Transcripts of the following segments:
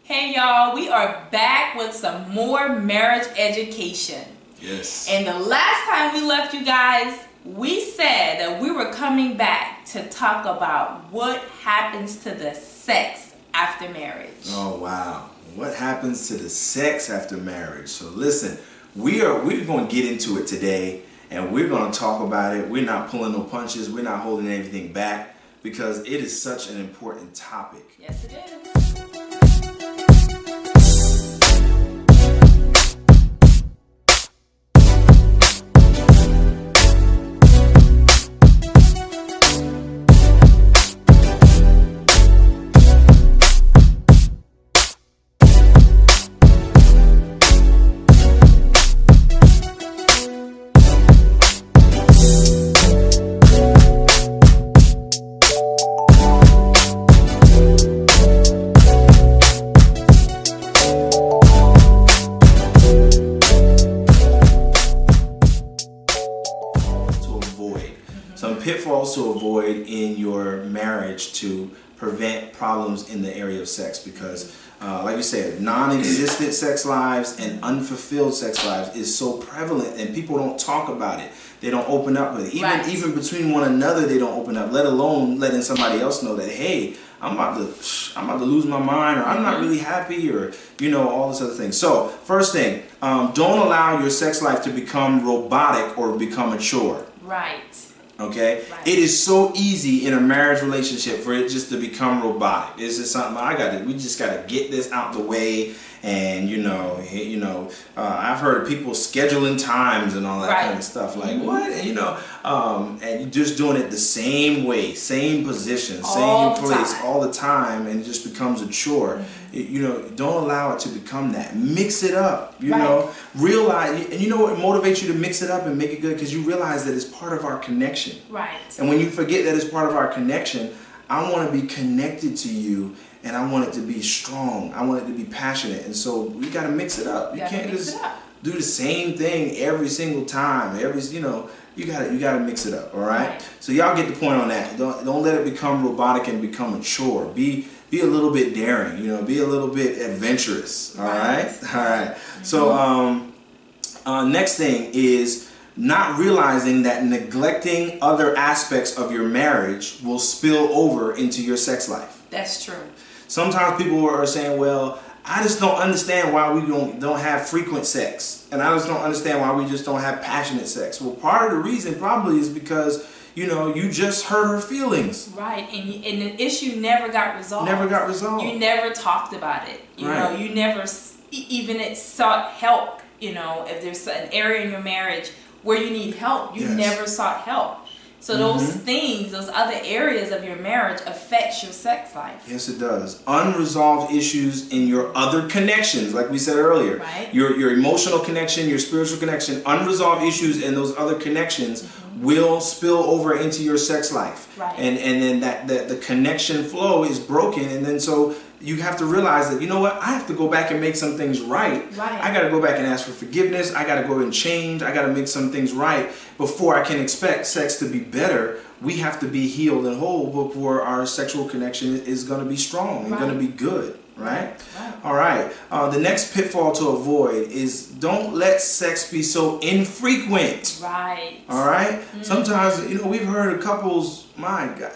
Hey y'all, we are back with some more marriage education. Yes. And the last time we left you guys, we said that we were coming back to talk about what happens to the sex after marriage. Oh wow. What happens to the sex after marriage? So listen, we're going to get into it today and we're going to talk about it. We're not pulling no punches. We're not holding anything back because it is such an important topic. Yes, it is. Pitfalls to avoid in your marriage to prevent problems in the area of sex, because like you said, non-existent sex lives and unfulfilled sex lives is so prevalent and people don't talk about it. They don't open up with it. Even between one another they don't open up, let alone letting somebody else know that, hey, I'm about to lose my mind, or I'm not really happy, or all this other things. So first thing, don't allow your sex life to become robotic or become a chore. Right. Okay, right. It is so easy in a marriage relationship for it just to become robotic. It's just something we just gotta get this out the way, and I've heard of people scheduling times and all that kind of stuff. Like what? And and you're just doing it the same way, same position, same place all the time, and it just becomes a chore. Don't allow it to become that. Mix it up. Realize, and you know what motivates you to mix it up and make it good, because you realize that it's part of our connection. Right. And when you forget that it's part of our connection, I want to be connected to you, and I want it to be strong. I want it to be passionate, and so we got to mix it up. You can't just do the same thing every single time. You got to mix it up. All right. So y'all get the point on that. Don't let it become robotic and become a chore. Be a little bit daring. Be a little bit adventurous. All right. All right. So next thing is not realizing that neglecting other aspects of your marriage will spill over into your sex life. That's true. Sometimes people are saying, well, I just don't understand why we don't have frequent sex. And I just don't understand why we just don't have passionate sex. Well, part of the reason probably is because, you just hurt her feelings. Right. And the issue never got resolved. Never got resolved. You never talked about it. You never even sought help. If there's an area in your marriage where you need help, you never sought help. So those things, those other areas of your marriage affects your sex life. Yes, it does. Unresolved issues in your other connections, like we said earlier. Right. Your emotional connection, your spiritual connection, unresolved issues in those other connections will spill over into your sex life. Right. And then that the connection flow is broken, and then so you have to realize that, I have to go back and make some things right. I got to go back and ask for forgiveness. I got to go and change. I got to make some things right before I can expect sex to be better. We have to be healed and whole before our sexual connection is going to be strong and going to be good. Right? All right. The next pitfall to avoid is don't let sex be so infrequent. Right. All right. Sometimes, we've heard of couples, my God.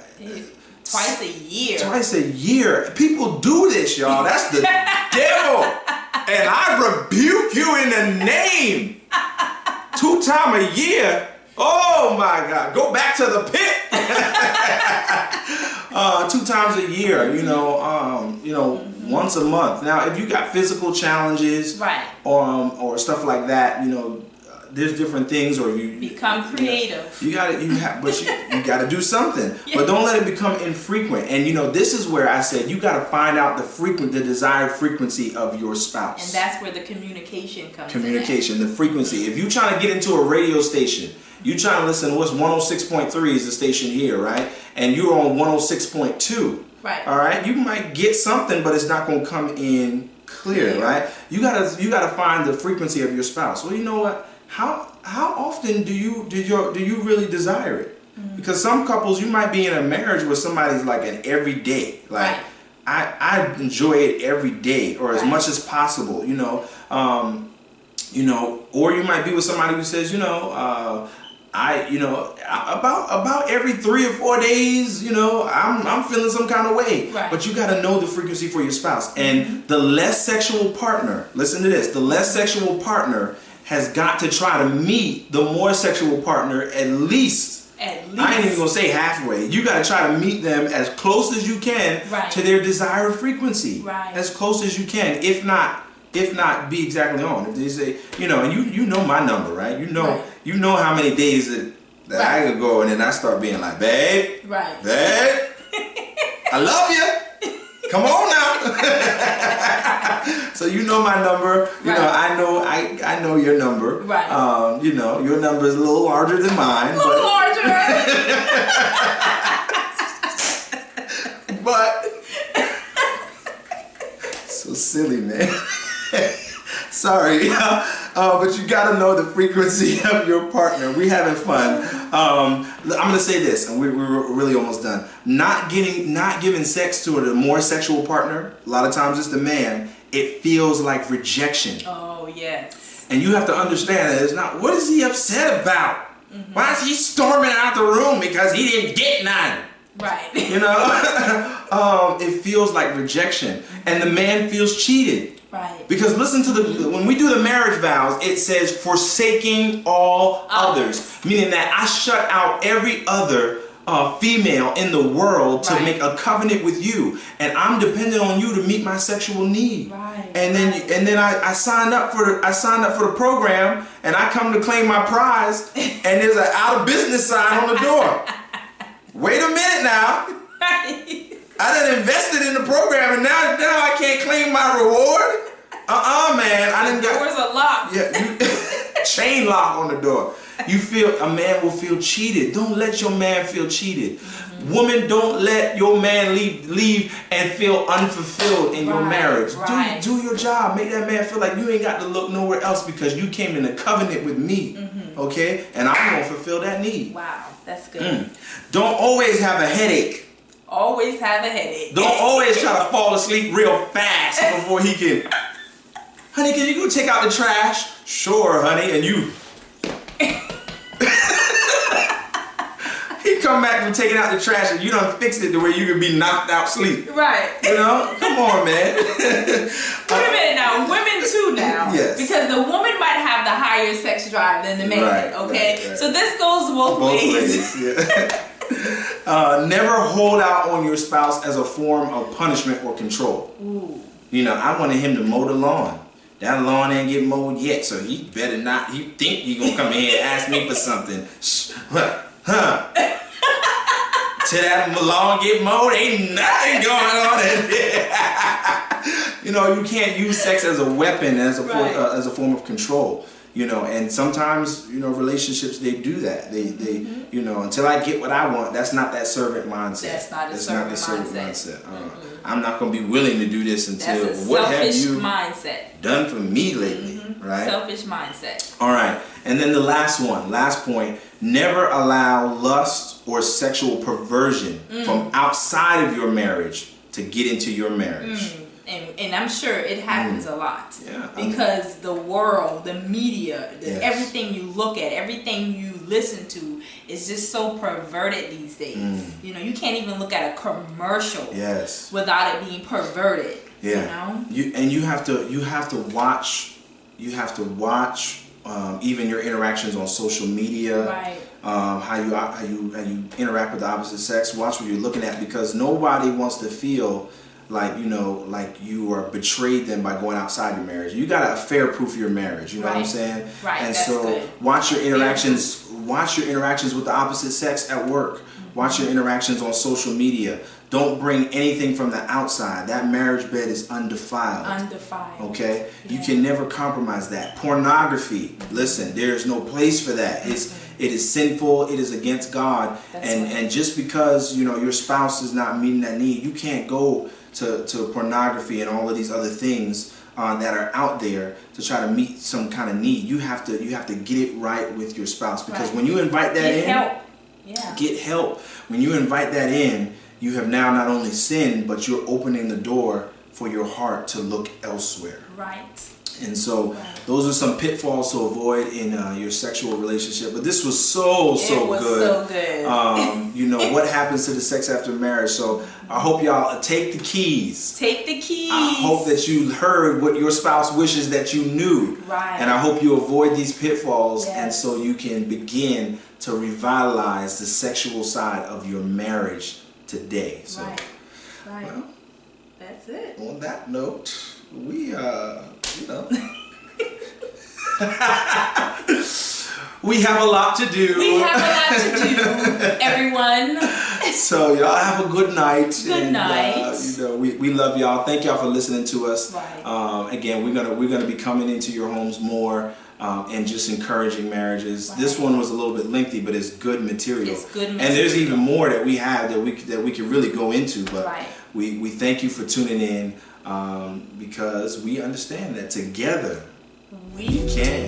Twice a year. Twice a year. People do this, y'all. That's the devil. And I rebuke you in the name. 2 times a year. Oh my God. Go back to the pit. 2 times a year, once a month. Now, if you got physical challenges, or stuff like that, there's different things, or you become creative. But you got to do something. But don't let it become infrequent. And this is where I said you got to find out the desired frequency of your spouse. And that's where the communication comes in. Communication, the frequency. If you're trying to get into a radio station, you're trying to listen to what's 106.3 is the station here, right? And you're on 106.2. Right. All right. You might get something, but it's not going to come in clear, right? You gotta find the frequency of your spouse. Well, you know what? How often do you really desire it? Because some couples, you might be in a marriage where somebody's like an everyday, like I enjoy it every day or as much as possible, you know, or you might be with somebody who says, about every 3 or 4 days, I'm feeling some kind of way. Right. But you got to know the frequency for your spouse. And the less sexual partner, listen to this, the less sexual partner has got to try to meet the more sexual partner at least. I ain't even gonna say halfway. You gotta try to meet them as close as you can to their desired frequency. Right. As close as you can. If not be exactly on. If they say, and you know my number, right? You know how many days that I could go and then I start being like, babe, babe, I love you. Come on now. So you know my number. I know your number. Right. Your number is a little larger than mine. A little larger. But so silly, man. Sorry. But you gotta know the frequency of your partner. We having fun. I'm gonna say this, and we're really almost done. Not giving sex to a more sexual partner. A lot of times it's the man. It feels like rejection. Oh yes. And you have to understand that it's not. What is he upset about? Why is he storming out the room because he didn't get none? Right. It feels like rejection, and the man feels cheated. Right. Because listen to when we do the marriage vows, it says forsaking all others, meaning that I shut out every other female in the world to make a covenant with you, and I'm dependent on you to meet my sexual need. Right. And then I signed up for the program, and I come to claim my prize, and there's an out of business sign on the door. Wait a minute now. Right. I done invested in the program, and now I can't claim my reward. Man, I didn't got. The doors are locked. Yeah, chain lock on the door. A man will feel cheated. Don't let your man feel cheated. Woman, don't let your man leave and feel unfulfilled in your marriage. Right. Do your job. Make that man feel like you ain't got to look nowhere else because you came in a covenant with me. Okay? And I'm going to fulfill that need. Wow, that's good. Don't always have a headache. Always have a headache. Don't always try to fall asleep real fast before he can. Honey, can you go take out the trash? Sure, honey. And you. He come back from taking out the trash and you done fixed it the way you could be knocked out sleep. Right. Come on, man. Wait a minute now. Women too now. Yes. Because the woman might have the higher sex drive than the man. Okay. Right. So this goes both ways. Yeah. Never hold out on your spouse as a form of punishment or control. Ooh. I wanted him to mow the lawn. That lawn ain't get mowed yet, so he better not. He think he gonna come in here and ask me for something. Till that lawn get mowed, ain't nothing going on in there. You can't use sex as a weapon, as a form of control. And sometimes, relationships, they do that. They until I get what I want, that's not that servant mindset. That's not the servant mindset. I'm not going to be willing to do this until what have you done for me lately, right? Selfish mindset. All right. And then the last point, never allow lust or sexual perversion from outside of your marriage to get into your marriage. And I'm sure it happens a lot because the world, the media, everything you look at, everything you listen to is just so perverted these days. You can't even look at a commercial without it being perverted. Yeah. You have to watch even your interactions on social media. Right. How you interact with the opposite sex. Watch what you're looking at, because nobody wants to feel like you are betrayed them by going outside your marriage. You gotta affair-proof your marriage. You know what I'm saying? Right. And that's so good. Watch your interactions with the opposite sex at work. Watch your interactions on social media. Don't bring anything from the outside. That marriage bed is undefiled. Okay? Yeah. You can never compromise that. Pornography. Listen, there is no place for that. It is sinful. It is against God. And just because your spouse is not meeting that need, you can't go to pornography and all of these other things that are out there to try to meet some kind of need. You have to get it right with your spouse, because when you invite that get help. When you invite that in, you have now not only sinned, but you're opening the door for your heart to look elsewhere. Right. And so those are some pitfalls to avoid in your sexual relationship. But this was so good. It was so good. You know, what happens to the sex after marriage. So I hope y'all take the keys. Take the keys. I hope that you heard what your spouse wishes that you knew. Right. And I hope you avoid these pitfalls, and so you can begin to revitalize the sexual side of your marriage today. So, well, that's it. On that note, we you know, we have a lot to do. We have a lot to do, everyone. So y'all have a good night. Good night. You know, we love y'all. Thank y'all for listening to us. Right. Again, we're gonna be coming into your homes more and just encouraging marriages. Right. This one was a little bit lengthy, but it's good material. It's good material. And there's even more that we have that we can really go into. But right. we thank you for tuning in because we understand that together we can.